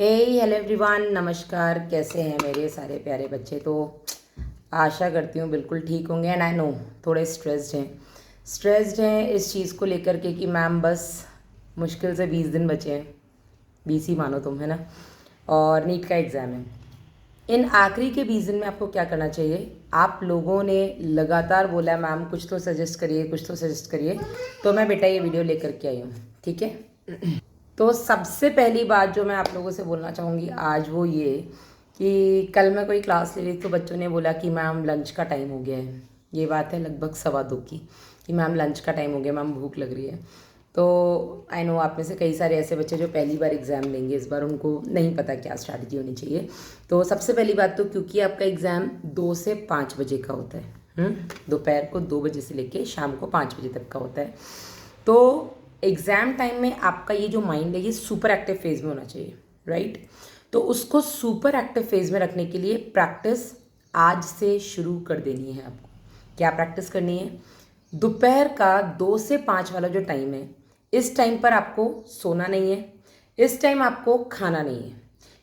Hello everyone, नमस्कार। कैसे हैं मेरे सारे प्यारे बच्चे? तो आशा करती हूँ बिल्कुल ठीक होंगे। एंड आई नो थोड़े स्ट्रेस्ड हैं इस चीज़ को लेकर के कि मैम बस मुश्किल से 20 दिन बचे हैं, 20 ही मानो तुम, है ना। और नीट का एग्ज़ाम है। इन आखिरी के 20 दिन में आपको क्या करना चाहिए? आप लोगों ने लगातार बोला मैम कुछ तो सजेस्ट करिए, कुछ तो सजेस्ट करिए, तो मैं बेटा ये वीडियो लेकर के आई हूँ, ठीक है। तो सबसे पहली बात जो मैं आप लोगों से बोलना चाहूँगी आज वो ये कि कल मैं कोई क्लास ले रही तो बच्चों ने बोला कि मैम लंच का टाइम हो गया है। ये बात है लगभग 1:15 की कि मैम लंच का टाइम हो गया, मैम भूख लग रही है। तो आई नो आप में से कई सारे ऐसे बच्चे जो पहली बार एग्ज़ाम लेंगे इस बार, उनको नहीं पता क्या स्ट्रैटेजी होनी चाहिए। तो सबसे पहली बात तो क्योंकि आपका एग्ज़ाम 2 से 5 बजे का होता है, दोपहर को 2 बजे से लेके शाम को 5 बजे तक का होता है। तो एग्ज़ाम टाइम में आपका ये जो माइंड है ये सुपर एक्टिव फेज़ में होना चाहिए, राइट। तो उसको सुपर एक्टिव फेज़ में रखने के लिए प्रैक्टिस आज से शुरू कर देनी है आपको। क्या प्रैक्टिस करनी है? दोपहर का 2 से 5 वाला जो टाइम है, इस टाइम पर आपको सोना नहीं है, इस टाइम आपको खाना नहीं है।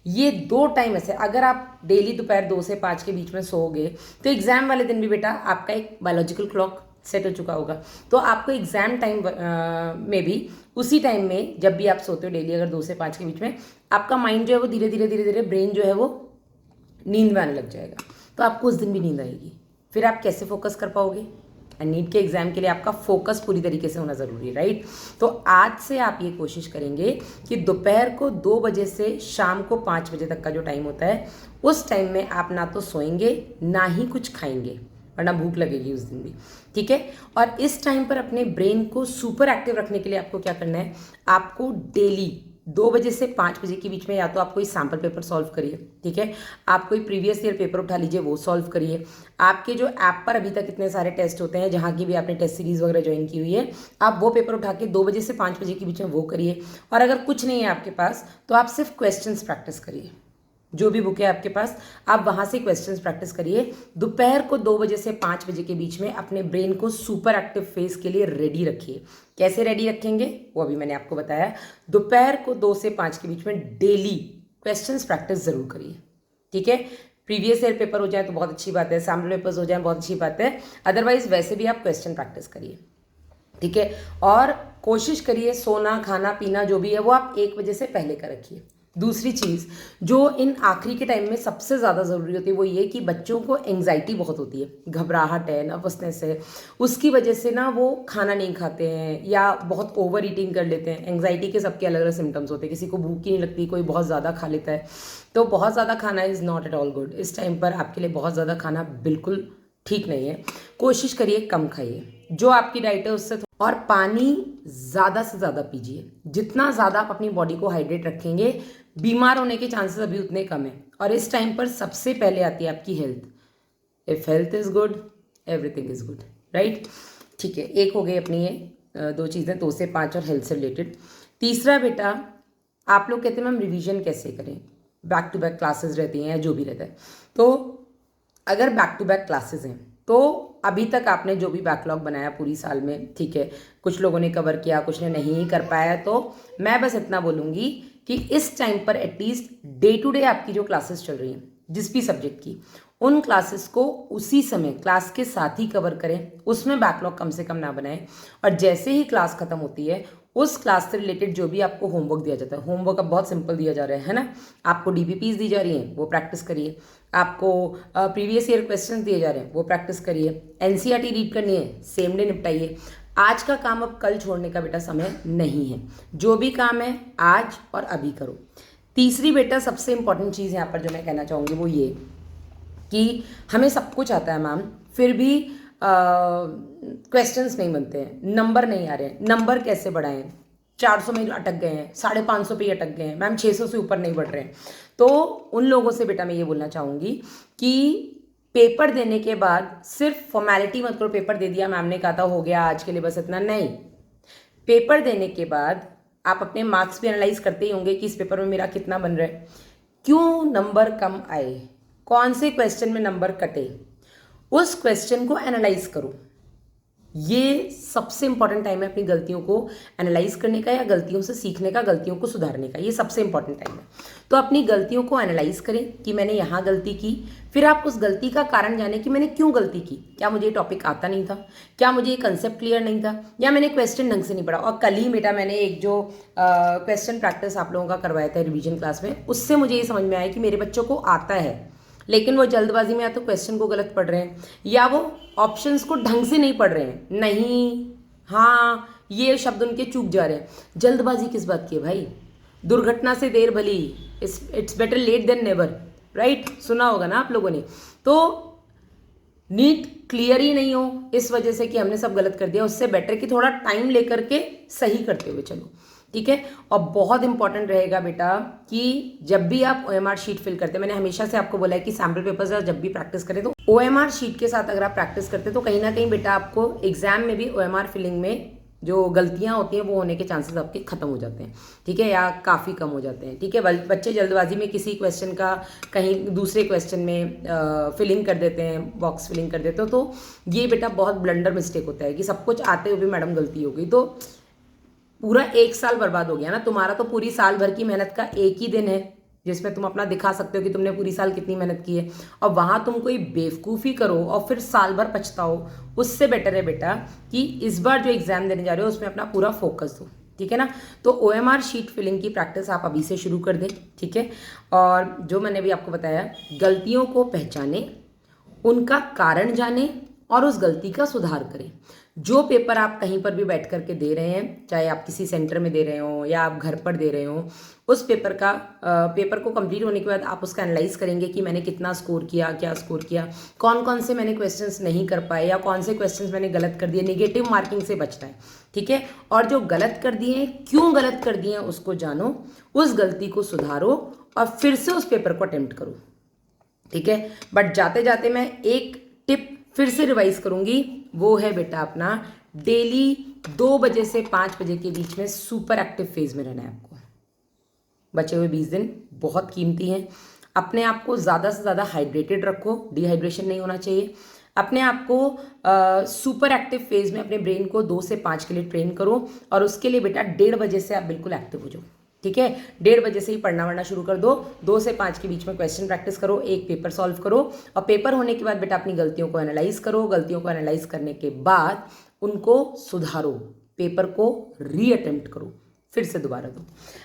ये 2 टाइम ऐसे अगर आप डेली दोपहर 2 से 5 के बीच में सोओगे तो एग्ज़ाम वाले दिन भी बेटा आपका एक बायोलॉजिकल क्लॉक सेट हो चुका होगा। तो आपको एग्ज़ाम टाइम में भी उसी टाइम में जब भी आप सोते हो डेली, अगर 2 से 5 के बीच में, आपका माइंड जो है वो धीरे धीरे ब्रेन जो है वो नींद में आने लग जाएगा। तो आपको उस दिन भी नींद आएगी, फिर आप कैसे फोकस कर पाओगे? एंड नीट के एग्ज़ाम के लिए आपका फोकस पूरी तरीके से होना ज़रूरी है, राइट। तो आज से आप ये कोशिश करेंगे कि दोपहर को 2 बजे से शाम को 5 बजे तक का जो टाइम होता है, उस टाइम में आप ना तो सोएंगे ना ही कुछ खाएंगे, वरना भूख लगेगी उस दिन भी, ठीक है। और इस टाइम पर अपने ब्रेन को सुपर एक्टिव रखने के लिए आपको क्या करना है? आपको डेली 2 बजे से 5 बजे के बीच में या तो आप कोई सैम्पल पेपर सॉल्व करिए, ठीक है। आप कोई प्रीवियस ईयर पेपर उठा लीजिए, वो सॉल्व करिए। आपके जो ऐप पर अभी तक इतने सारे टेस्ट होते हैं, जहाँ की भी आपने टेस्ट सीरीज वगैरह ज्वाइन की हुई है, आप वो पेपर उठा के 2 बजे से 5 बजे के बीच में वो करिए। और अगर कुछ नहीं है आपके पास तो आप सिर्फ क्वेश्चंस प्रैक्टिस करिए। जो भी बुक है आपके पास, आप वहाँ से क्वेश्चंस प्रैक्टिस करिए। दोपहर को 2 बजे से 5 बजे के बीच में अपने ब्रेन को सुपर एक्टिव फेज के लिए रेडी रखिए। कैसे रेडी रखेंगे वो अभी मैंने आपको बताया। दोपहर को 2 से 5 के बीच में डेली क्वेश्चंस प्रैक्टिस ज़रूर करिए, ठीक है। प्रीवियस ईयर पेपर हो जाए तो बहुत अच्छी बात है, सैम्पल पेपर्स हो जाए बहुत अच्छी बात है, अदरवाइज वैसे भी आप क्वेश्चन प्रैक्टिस करिए, ठीक है। और कोशिश करिए सोना खाना पीना जो भी है वो आप 1 बजे से पहले का रखिए। दूसरी चीज़ जो इन आखिरी के टाइम में सबसे ज़्यादा ज़रूरी होती है वो ये कि बच्चों को एंग्जाइटी बहुत होती है, घबराहट है, नर्वसनेस है, उसकी वजह से ना वो खाना नहीं खाते हैं या बहुत ओवर ईटिंग कर लेते हैं। एंग्जाइटी के सबके अलग अलग सिम्टम्स होते हैं, किसी को भूख ही नहीं लगती, कोई बहुत ज़्यादा खा लेता है। तो बहुत ज़्यादा खाना is not at all good. इस टाइम पर आपके लिए बहुत ज़्यादा खाना बिल्कुल ठीक नहीं है। कोशिश करिए कम खाइए, जो आपकी डाइट है उससे और पानी ज़्यादा से ज़्यादा पीजिए। जितना ज़्यादा आप अपनी बॉडी को हाइड्रेट रखेंगे, बीमार होने के चांसेस अभी उतने कम हैं। और इस टाइम पर सबसे पहले आती है आपकी health. If health is good everything is good, right. ठीक है, एक हो गई अपनी ये 2 चीज़ें, 2 से 5 और हेल्थ से रिलेटेड। तीसरा बेटा, आप लोग कहते हैं मैम रिवीजन कैसे करें? बैक टू बैक क्लासेस रहती हैं या जो भी रहता है। तो अगर बैक टू बैक क्लासेस हैं तो अभी तक आपने जो भी बैकलॉग बनाया पूरी साल में, ठीक है, कुछ लोगों ने कवर किया, कुछ ने नहीं कर पाया, तो मैं बस इतना बोलूँगी कि इस टाइम पर एटलीस्ट डे टू डे आपकी जो क्लासेस चल रही हैं जिस भी सब्जेक्ट की, उन क्लासेस को उसी समय क्लास के साथ ही कवर करें, उसमें बैकलॉग कम से कम ना बनाएं। और जैसे ही क्लास खत्म होती है उस क्लास से रिलेटेड जो भी आपको होमवर्क दिया जाता है, होमवर्क अब बहुत सिंपल दिया जा रहा है ना, आपको डीबीपीज दी जा रही हैं वो प्रैक्टिस करिए, आपको प्रीवियस ईयर क्वेश्चंस दिए जा रहे हैं वो प्रैक्टिस करिए, एनसीईआरटी रीड करनी है सेम डे निपटाइए। आज का काम अब कल छोड़ने का बेटा समय नहीं है, जो भी काम है आज और अभी करो। तीसरी बेटा सबसे इंपॉर्टेंट चीज़ यहाँ पर जो मैं कहना चाहूँगी वो ये कि हमें सब कुछ आता है मैम, फिर भी क्वेश्चंस नहीं बनते हैं, नंबर नहीं आ रहे हैं। नंबर कैसे बढ़ाएं? 400 में अटक गए हैं, 550 पे ही अटक गए हैं मैम, 600 से ऊपर नहीं बढ़ रहे हैं। तो उन लोगों से बेटा मैं ये बोलना चाहूँगी कि पेपर देने के बाद सिर्फ फॉर्मेलिटी मत करो, पेपर दे दिया मैम ने कहा था हो गया आज के लिए बस इतना नहीं। पेपर देने के बाद आप अपने मार्क्स भी एनालाइज करते ही होंगे कि इस पेपर में मेरा कितना बन रहा है, क्यों नंबर कम आए, कौन से क्वेश्चन में नंबर कटे, उस क्वेश्चन को एनालाइज करो। ये सबसे इंपॉर्टेंट टाइम है अपनी गलतियों को एनालाइज करने का या गलतियों से सीखने का, गलतियों को सुधारने का, ये सबसे इंपॉर्टेंट टाइम है। तो अपनी गलतियों को एनालाइज करें कि मैंने यहाँ गलती की, फिर आप उस गलती का कारण जानें कि मैंने क्यों गलती की। क्या मुझे ये टॉपिक आता नहीं था, क्या मुझे ये कंसेप्ट क्लियर नहीं था, या मैंने क्वेश्चन ढंग से नहीं पढ़ा। और कल ही बेटा मैंने एक जो क्वेश्चन प्रैक्टिस आप लोगों का करवाया था रिविजन क्लास में, उससे मुझे ये समझ में आया कि मेरे बच्चों को आता है, लेकिन वो जल्दबाजी में या तो क्वेश्चन को गलत पढ़ रहे हैं या वो ऑप्शंस को ढंग से नहीं पढ़ रहे हैं। नहीं, हाँ, ये शब्द उनके चूक जा रहे हैं। जल्दबाजी किस बात की है भाई? दुर्घटना से देर भली, it's better late than never, right? सुना होगा ना आप लोगों ने। तो नीट क्लियर ही नहीं हो इस वजह से कि हमने सब गलत कर दिया, उससे बेटर कि थोड़ा टाइम लेकर के सही करते हुए चलो, ठीक है। और बहुत इंपॉर्टेंट रहेगा बेटा कि जब भी आप OMR शीट फिल करते हैं, मैंने हमेशा से आपको बोला है कि सैम्पल पेपर्स जब भी प्रैक्टिस करें तो OMR शीट के साथ अगर आप प्रैक्टिस करते हैं तो कहीं ना कहीं बेटा आपको एग्जाम में भी OMR फिलिंग में जो गलतियां होती हैं वो होने के चांसेस आपके खत्म हो जाते हैं, ठीक है, या काफ़ी कम हो जाते हैं, ठीक है। बच्चे जल्दबाजी में किसी क्वेश्चन का कहीं दूसरे क्वेश्चन में फिलिंग कर देते हैं, बॉक्स फिलिंग कर देते हो, तो ये बेटा बहुत ब्लंडर मिस्टेक होता है कि सब कुछ आते हुए भी मैडम गलती हो गई, तो पूरा 1 साल बर्बाद हो गया ना तुम्हारा। तो पूरी साल भर की मेहनत का एक ही दिन है जिसमें तुम अपना दिखा सकते हो कि तुमने पूरी साल कितनी मेहनत की है, और वहाँ तुम कोई बेवकूफ़ी करो और फिर साल भर पछताओ। उससे बेटर है बेटा कि इस बार जो एग्ज़ाम देने जा रहे हो उसमें अपना पूरा फोकस दो, ठीक है ना। तो OMR शीट फिलिंग की प्रैक्टिस आप अभी से शुरू कर दें, ठीक है। और जो मैंने भी आपको बताया, गलतियों को पहचानें, उनका कारण जानें और उस गलती का सुधार करें। जो पेपर आप कहीं पर भी बैठ करके दे रहे हैं, चाहे आप किसी सेंटर में दे रहे हो या आप घर पर दे रहे हो, उस पेपर को कंप्लीट होने के बाद आप उसका एनालाइज करेंगे कि मैंने कितना स्कोर किया, क्या स्कोर किया, कौन कौन से मैंने क्वेश्चंस नहीं कर पाए या कौन से क्वेश्चंस मैंने गलत कर दिए। नेगेटिव मार्किंग से बचना है, ठीक है। और जो गलत कर दिए हैं, क्यों गलत कर दिए हैं, उसको जानो, उस गलती को सुधारो और फिर से उस पेपर को अटेम्प्ट करो, ठीक है। बट जाते जाते मैं एक टिप फिर से रिवाइज करूंगी, वो है बेटा अपना डेली 2 बजे से 5 बजे के बीच में सुपर एक्टिव फेज में रहना है आपको। बचे हुए 20 दिन बहुत कीमती हैं। अपने आप को ज़्यादा से ज़्यादा हाइड्रेटेड रखो, डिहाइड्रेशन नहीं होना चाहिए। अपने आप को सुपर एक्टिव फेज में अपने ब्रेन को 2 से 5 के लिए ट्रेन करो, और उसके लिए बेटा 1:30 बजे से आप बिल्कुल एक्टिव हो जाओ, ठीक है। 1:30 बजे से ही पढ़ना वढ़ना शुरू कर दो। 2 से 5 के बीच में क्वेश्चन प्रैक्टिस करो, एक पेपर सॉल्व करो, और पेपर होने के बाद बेटा अपनी गलतियों को एनालाइज करो। गलतियों को एनालाइज करने के बाद उनको सुधारो, पेपर को रीअटेम्प्ट करो, फिर से दोबारा दो।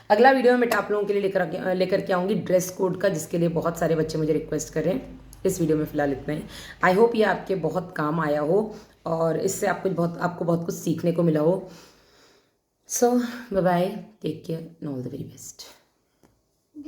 अगला वीडियो में बेटा आप लोगों के लिए लेकर के आऊँगी ड्रेस कोड का, जिसके लिए बहुत सारे बच्चे मुझे रिक्वेस्ट कर रहे हैं। इस वीडियो में फिलहाल इतना ही। आई होप ये आपके बहुत काम आया हो और इससे आपको बहुत कुछ सीखने को मिला हो। So, bye bye, take care, and all the very best.